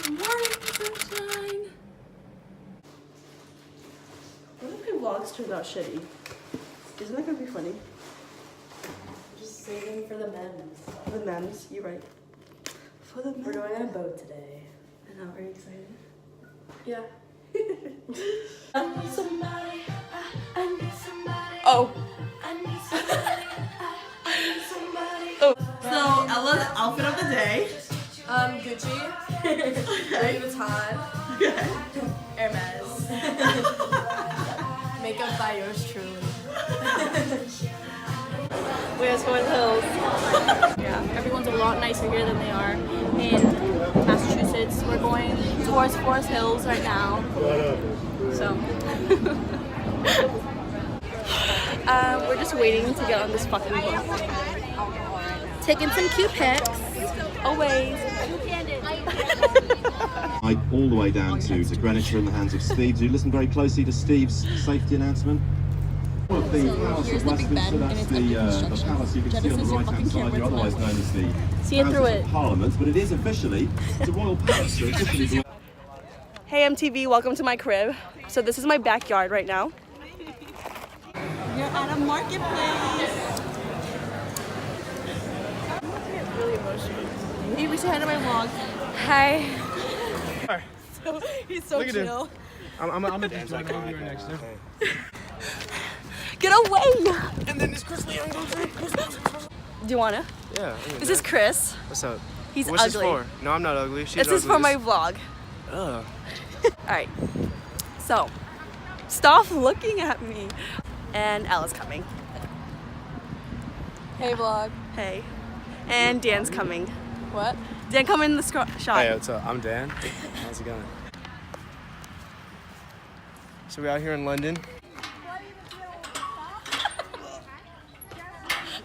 Morning, sunshine. What if my vlogs turned out shitty? Isn't that gonna be funny? Just saving for the memes. For the memes, you're right. For the memes. We're going on a boat today. I know, are you excited? Yeah. I need somebody. I need somebody. Oh. I need somebody. I need somebody. Oh. So Ella's outfit of the day. Gucci. Louis Vuitton. Hermes. Makeup by yours truly. We're just going to hills. Yeah, everyone's a lot nicer here than they are in Massachusetts. We're going towards Forest Hills right now. So we're just waiting to get on this fucking boat. Taking some cute pics. Always. All the way down to Greenwich are in the hands of Steve. Do listen very closely to Steve's safety announcement. Here's the Big Ben, and it's under construction. The palace you can see on the right-hand side, otherwise known as the See it through it. Parliament, but it is officially the royal palace. So officially. Hey MTV, welcome to my crib. So this is my backyard right now. You're at a marketplace. Really emotional. Hey, we say hi to my vlog. Hi. He's so chill. I'm gonna just join over here next time. Get away! And then this Chris Leon goes in. Do you wanna? Yeah. This is Chris. What's up? He's What's ugly. this for? No, I'm not ugly. She's This is for my vlog. Ugh. Alright. So, stop looking at me. And Ella's coming. Hey, vlog. Hey. And Dan's coming. What? Dan, come in the shot. Hey, what's up? I'm Dan. How's it going? So we're out here in London.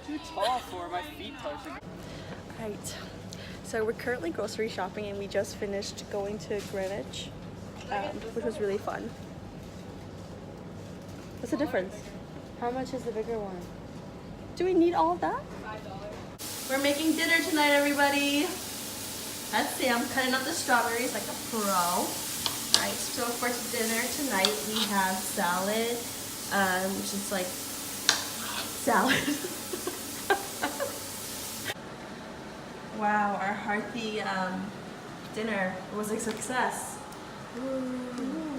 Too tall for my feet touching. Right. So we're currently grocery shopping and we just finished going to Greenwich, which was really fun. What's the difference? How much is the bigger one? Do we need all of that? We're making dinner tonight, everybody. Let's see, I'm cutting up the strawberries like a pro. Alright, so for dinner tonight we have salad, which is like salad. Wow, our hearty dinner was a success. Ooh.